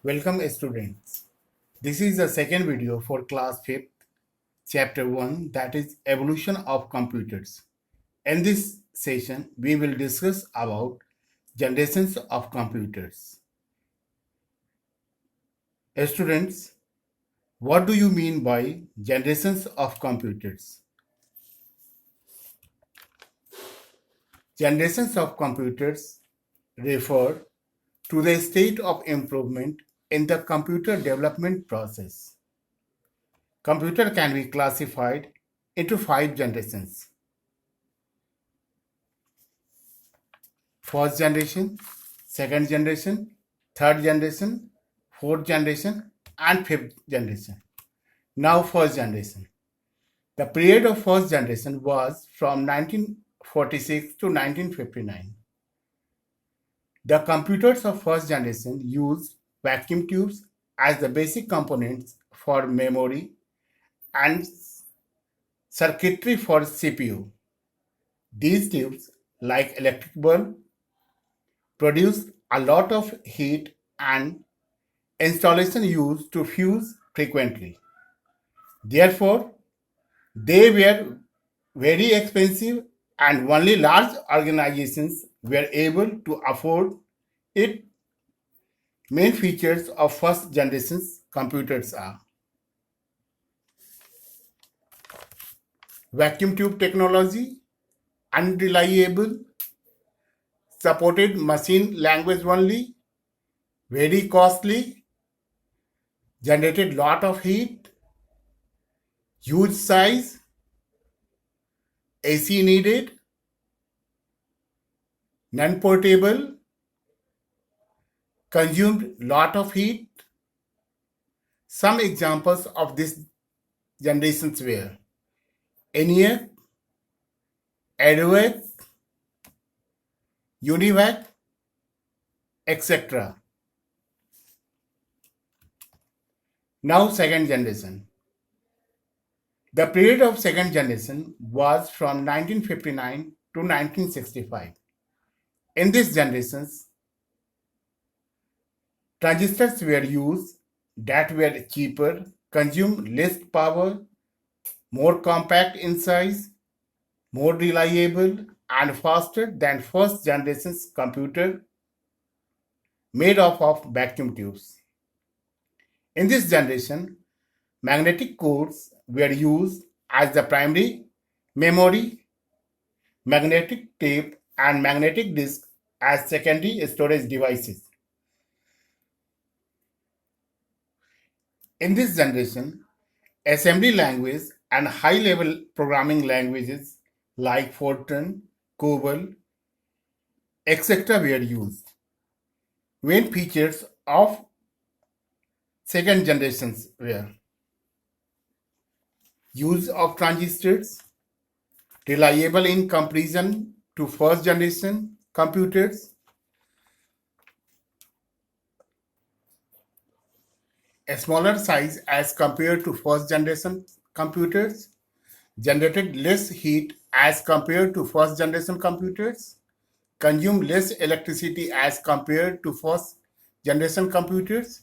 Welcome students. This is the second video for class 5th, chapter 1, that is evolution of computers. In this session, we will discuss about generations of computers. Students, what do you mean by generations of computers? Generations of computers refer to the state of improvement in the computer development process. Computer can be classified into 5 generations. First generation, second generation, third generation, fourth generation, and fifth generation. Now, first generation. The period of first generation was from 1946 to 1959. The computers of first generation used vacuum tubes as the basic components for memory and circuitry for CPU. These tubes, like electric bulb, produce a lot of heat and installation used to fuse frequently. Therefore, they were very expensive and only large organizations were able to afford it. Main features of first generation computers are vacuum tube technology, unreliable, supported machine language only, very costly, generated lot of heat, huge size, AC needed, non-portable, consumed lot of heat. Some examples of these generations were ENIAC, EDUAC, UNIVAC, etc. Now second generation. The period of second generation was from 1959 to 1965. In these generations, transistors were used that were cheaper, consumed less power, more compact in size, more reliable, and faster than first generation's computer made up of vacuum tubes. In this generation, magnetic cores were used as the primary memory, magnetic tape, and magnetic disk as secondary storage devices. In this generation, assembly language and high-level programming languages like Fortran, COBOL, etc. were used. Main features of second generations were use of transistors, reliable in comparison to first generation computers, a smaller size as compared to first generation computers, generated less heat as compared to first generation computers, consumed less electricity as compared to first generation computers,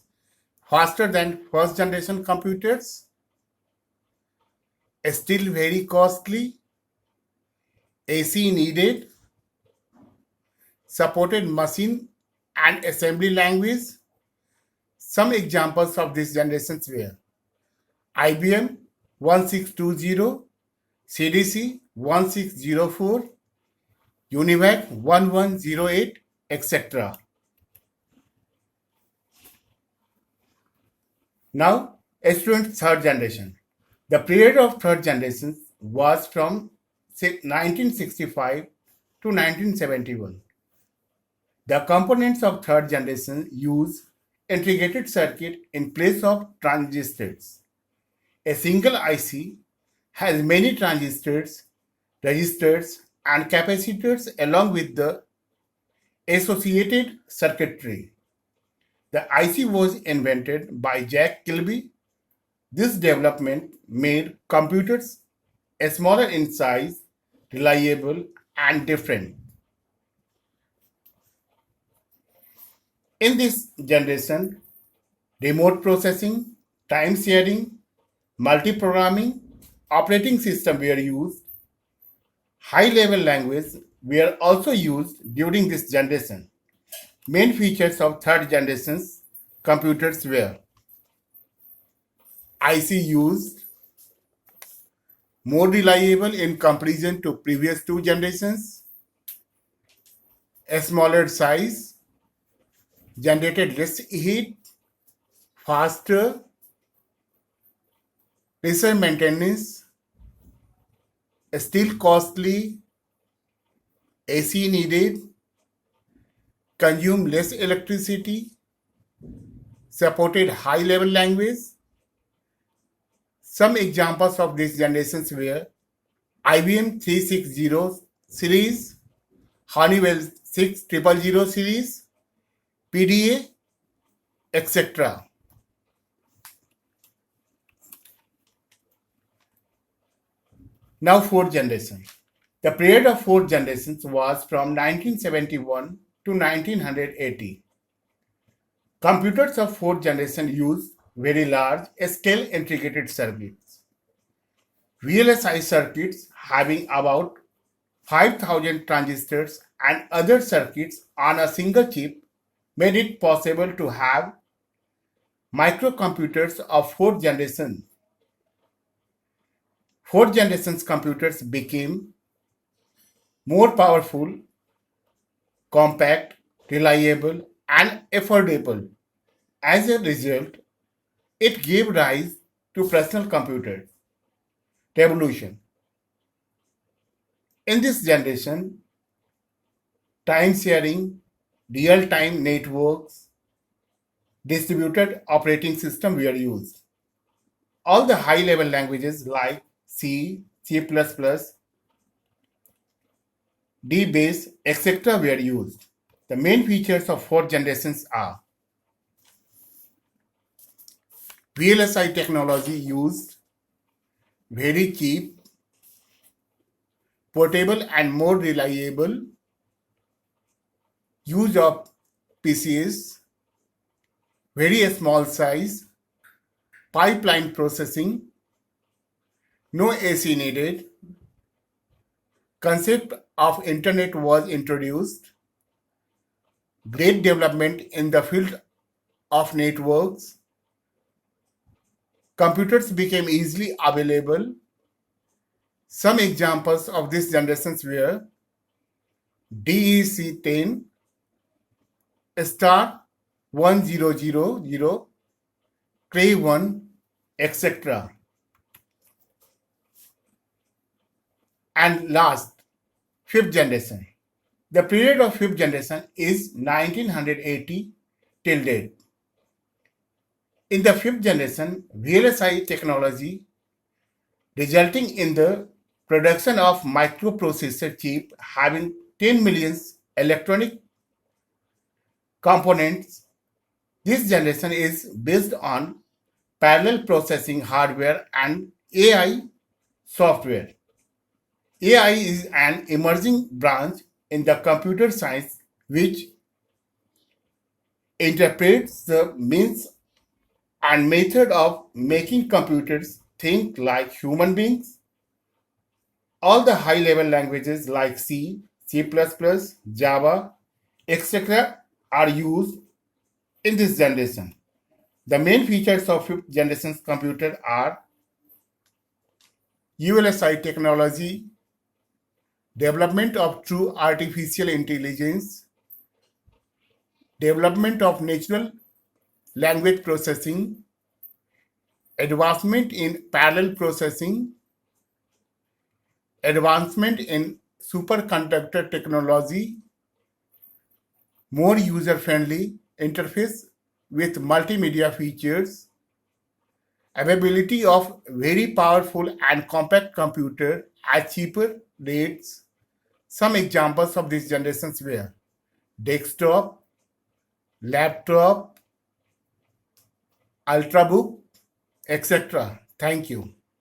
faster than first generation computers, still very costly, AC needed, supported machine and assembly language. Some examples of these generations were IBM 1620, CDC 1604, UNIVAC 1108, etc. Now, student third generation. The period of third generation was from 1965 to 1971. The components of third generation use integrated circuit in place of transistors. A single IC has many transistors, resistors, and capacitors along with the associated circuitry. The IC was invented by Jack Kilby. This development made computers smaller in size, reliable, and different. In this generation, remote processing, time sharing, multi-programming, operating system were used. High-level language were also used during this generation. Main features of third generation's computers were IC used, more reliable in comparison to previous two generations, a smaller size, generated less heat, faster, lesser maintenance, still costly, AC needed, consume less electricity, supported high-level language. Some examples of these generations were IBM 360 series, Honeywell 6000 series, PDA, etc. Now fourth generation. The period of fourth generations was from 1971 to 1980. Computers of fourth generation use very large scale integrated circuits. VLSI circuits having about 5,000 transistors and other circuits on a single chip made it possible to have microcomputers of fourth generation. Fourth generation's computers became more powerful, compact, reliable, and affordable. As a result, it gave rise to personal computers revolution. In this generation, time sharing, real-time networks, distributed operating system were used. All the high-level languages like C, C++, DBase, etc. were used. The main features of fourth generations are VLSI technology used, very cheap, portable and more reliable, use of PCs, very small size, pipeline processing, no AC needed, concept of internet was introduced, great development in the field of networks, computers became easily available. Some examples of these generations were DEC-10, Star 1000, Cray 1, etc. And last, fifth generation. The period of fifth generation is 1980 till date. In the fifth generation, VLSI technology resulting in the production of microprocessor chip having 10 million electronic components. This generation is based on parallel processing hardware and AI software. AI is an emerging branch in the computer science which interprets the means and method of making computers think like human beings. All the high-level languages like C, C++, Java, etc. are used in this generation. The main features of fifth generation computer are ULSI technology, development of true artificial intelligence, development of natural language processing, advancement in parallel processing, advancement in superconductor technology, more user-friendly interface with multimedia features, availability of very powerful and compact computer at cheaper rates. Some examples of these generations were desktop, laptop, ultrabook, etc. Thank you.